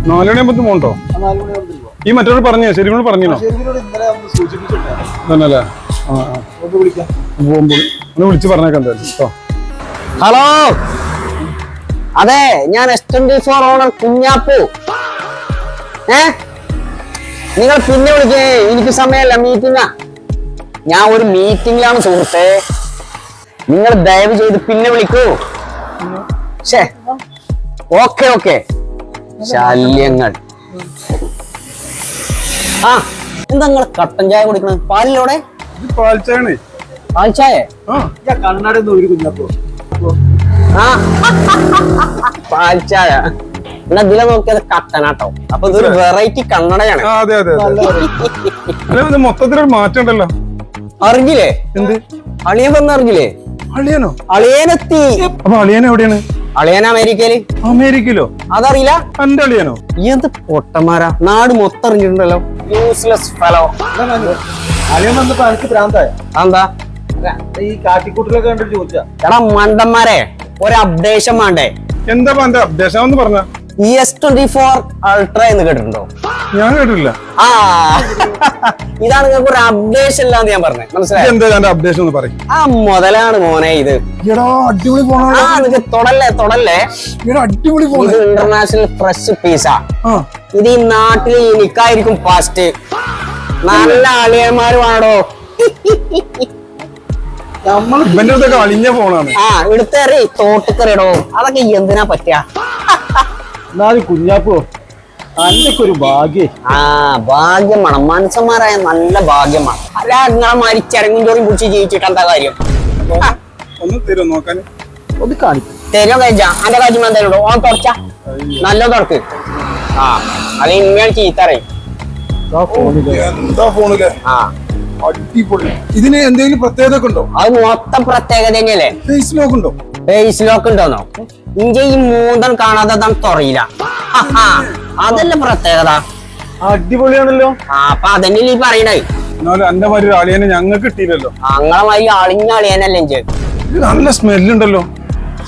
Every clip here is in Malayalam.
4 മണിയാകുമ്പോ പോണ്ടോ? ഈ മറ്റൊരു പറഞ്ഞോ? ശരിക്കും പറഞ്ഞോ? തന്നെയല്ലേ? പോകുമ്പോൾ ഒന്ന് വിളിച്ച് പറഞ്ഞേക്കാം എന്തായാലും കേട്ടോ. ഹലോ, അതെ ഞാൻ S24 ഓണർ കുഞ്ഞാപ്പു. നിങ്ങൾ പിന്നെ വിളിക്കേ, എനിക്ക് സമയമല്ല, മീറ്റിംഗാ. ഞാൻ ഒരു മീറ്റിംഗിലാണ് സുഹൃത്തെ. നിങ്ങൾ ദയവ് ചെയ്ത് പിന്നെ വിളിക്കൂ. Okay okay. ശല്യങ്ങൾ. ആ, എന്താ നിങ്ങൾ കട്ടൻ ചായ കുടിക്കണത്? പാലിലോടെ പാൽച്ചായ. പാൽച്ചായ? കണ്ണാടി പാൽച്ചായ എന്നാ ഇതിലെ നോക്കിയത് കട്ടനാട്ടോ. അപ്പൊ ഇതൊരു വെറൈറ്റി കണ്ണടയാണ്. മൊത്തത്തിലൊരു മാറ്റം ഉണ്ടല്ലോ. അറിഞ്ഞില്ലേ? എന്ത് അളിയൻ വന്ന് അറിഞ്ഞില്ലേ? അളിയനോ? അളിയനെത്തി. അപ്പൊ അളിയൻ എവിടെയാണ്? അളിയൻ അമേരിക്കയില്. അമേരിക്കയിലോ? അതറിയില്ല? എന്റെ അളിയനോ? എന്ത് പൊട്ടന്മാരാ, നാട് മൊത്തം അറിഞ്ഞിട്ടുണ്ടല്ലോ. Useless fellow. അളിയൻ വന്നപ്പോ എനിക്ക് ഭ്രാന്തായ. എന്താ ഈ കാട്ടിക്കൂട്ടിലൊക്കെ കണ്ടിട്ട് ചോദിച്ചാ? എടാ മണ്ടന്മാരെ, ഒരു അപ്ഡേഷൻ വേണ്ടേ? എന്താ എന്റെ അപ്ഡേഷൻ ഒന്ന് പറഞ്ഞ? S24 Ultra എന്ന് കേട്ടിട്ടുണ്ടോ? ഞാൻ കേട്ടില്ല. ആ, ഇതാണ് നിങ്ങൾക്ക് ഒരു അപ്ഡേഷൻ ഇല്ലാന്ന് ഞാൻ പറഞ്ഞത്. മനസ്സിലായി? എന്താ അപ്ഡേഷൻ ഒന്ന് പറയും? ആ മുതലാണ് മോനെ ഇത്. അടിപൊളി ഫോണാണ്. ആ നിനക്ക് തൊടല്ലേ. അടിപൊളി ഫോൺ. ഇത് ഇന്റർനാഷണൽ ഫ്രഷ് പീസാ. ഇത് ഈ നാട്ടിൽ എനിക്കായിരിക്കും ഫാസ്റ്റ്. നല്ല അളിയന്മാരുമാണോ? ഇവന്റെ അടുത്തൊക്കെ അളിഞ്ഞ ഫോണാണ്. ആ, ഇവിടുത്തെ തോട്ടുകറിയടോ. അതൊക്കെ എന്തിനാ പറ്റാ? കുഞ്ഞാപ്പോ അന്റൊക്കെ ഒരു ഭാഗ്യേ. ആ, ഭാഗ്യമാണ്. മനുഷ്യന്മാരായ നല്ല ഭാഗ്യമാണ്. അല്ല, നിങ്ങളെ മരിച്ചിറങ്ങും ചോറും കുടിച്ച് ജീവിച്ചിട്ട് എന്താ കാര്യം? ഒന്ന് തരും നോക്കാൻ. ഒന്ന് കാണിക്കും തരുമോ കഴിച്ചാ? അന്റെ കാര്യം എന്തായാലും ഓൻ തുറച്ച നല്ല തുറക്ക്. ആ, അത് ഇങ്ങനെയാണ് ചീത്തറയും. എന്താ ഫോണില്? ആ, അടിപൊളി. ഇതിന് എന്തെങ്കിലും പ്രത്യേകത ഒക്കെ ഉണ്ടോ? അത് മൊത്തം പ്രത്യേകത തന്നെയല്ലേ. ഫേസ് ലോക്ക് ഉണ്ടോ? ഫേസ് ലോക്ക് ഉണ്ടോന്നോ? ഇഞ്ച ഈ മൂന്തൻ കാണാതെ തുറയില്ല. അതല്ല പ്രത്യേകത. അടിപൊളിയാണല്ലോ. ആ, അപ്പൊ അതന്നെ ഈ പറയണേ. എന്നാലും എന്റെ മാതിരി ഒരു അളിയനെ ഞങ്ങൾക്ക് കിട്ടിയില്ലല്ലോ. അങ്ങനെ മാതിരി അളിഞ്ഞ അളിയനല്ലേ ഇഞ്ച്. നല്ല സ്മെല്ലുണ്ടല്ലോ.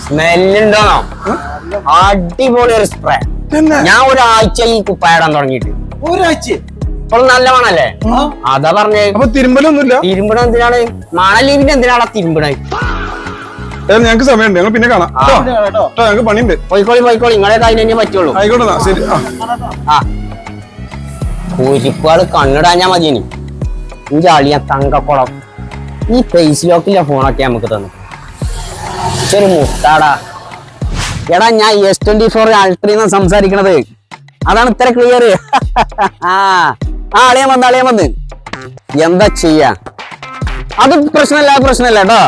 സ്മെല്ലുണ്ടോന്നോ? അടിപൊളി ഒരു സ്പ്രേ. ഞാൻ ഒരാഴ്ച ഈ കുപ്പായിടാൻ തുടങ്ങിയിട്ട്. ഒരാഴ്ച ഇപ്പോൾ നല്ല മണല്ലേ? അതാ പറഞ്ഞേ. അപ്പൊ തിരുമ്പലൊന്നുമില്ല? തിരുമ്പണ എന്തിനാണ്? മണലീവിന്റെ എന്തിനാണ് തിരുമ്പണ? ഞങ്ങൾക്ക് സമയമുണ്ട്, ഞങ്ങൾ പിന്നെ കാണാം. ഞങ്ങൾക്ക് പണിയുണ്ട്. പോയിക്കോളി നിങ്ങളെ കാര്യം തന്നെ പറ്റുള്ളൂ. ആയിക്കോട്ടെ, ശരി. ആ, കുരിപ്പാട് കണ്ണിടാഞ്ഞാ മതി. ഇനി ഇഞ്ച അളിയാ തങ്കക്കുളം. ഈ ഫേസ് ലോക്കിലെ ഫോണൊക്കെ നമുക്ക് തന്നു. ശരി മുട്ടാടാ. എടാ, ഞാൻ S24 Ultra സംസാരിക്കണത്. അതാണ് ഇത്ര ക്ലിയർ. ആ, അളിയൻ വന്ന് എന്താ ചെയ്യാ? അത് പ്രശ്നമല്ല കേട്ടോ.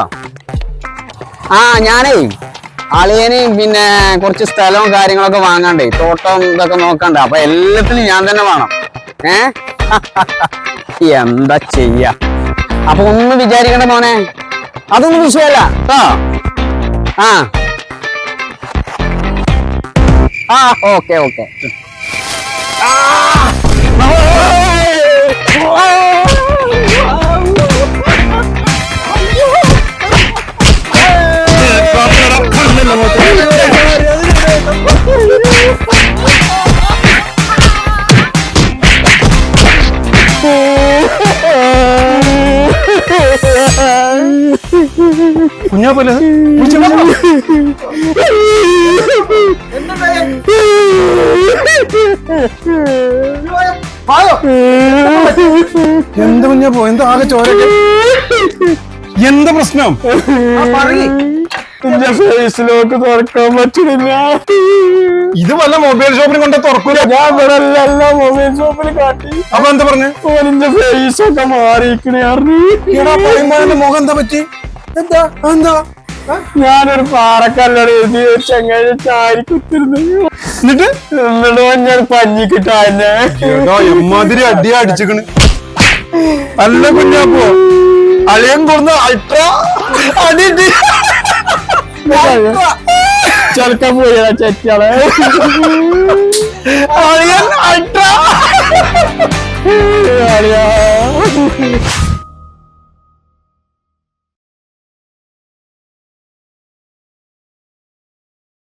ആ, ഞാനേ അളിയന് പിന്നെ കുറച്ച് സ്ഥലവും കാര്യങ്ങളൊക്കെ വാങ്ങാണ്ടേ, തോട്ടം ഇതൊക്കെ നോക്കണ്ടേ. അപ്പൊ എല്ലാത്തിനും ഞാൻ തന്നെ വേണം. എന്താ ചെയ്യാ? അപ്പൊ ഒന്നും വിചാരിക്കണ്ട മോനെ, അതൊന്നും വിഷയമല്ല കേട്ടോ. ആ, ഓക്കെ. കുഞ്ഞാപ്പോലെ എന്താ കുഞ്ഞാപ്പോ? എന്താ ആകെ ചോരൊക്കെ? എന്താ പ്രശ്നം? ഫേസിലോക്ക് തുറക്കാൻ പറ്റുന്നില്ല. ഇത് വല്ല മൊബൈൽ ഷോപ്പിൽ കൊണ്ട് തുറക്കൂല. ഞാൻ ഇവിടെ മൊബൈൽ ഷോപ്പിൽ കാട്ടി. അപ്പൊ എന്താ പറഞ്ഞു? ഓലിന്റെ ഫേസ് ഒക്കെ മാറിയിരിക്കണേ. മുഖം എന്താ പറ്റി? എന്താ ഞാനൊരു പാറക്കല്ലോട് എഴുതി വെച്ച് അങ്ങനെ ചാരി കുത്തിരുന്നു. എന്നിട്ട് ഞാൻ പഞ്ഞിക്കിട്ടാന്നെ എമ്മാതിരി അടി അടിച്ചിക്കണ്. അല്ല കുഞ്ഞാപ്പോ, അളിയൻ കൊടുന്ന അൾട്രാ അടി ചെറുക്കാൻ പോയാ ചെറ്റാളെ. അളിയൻ അൾട്രാ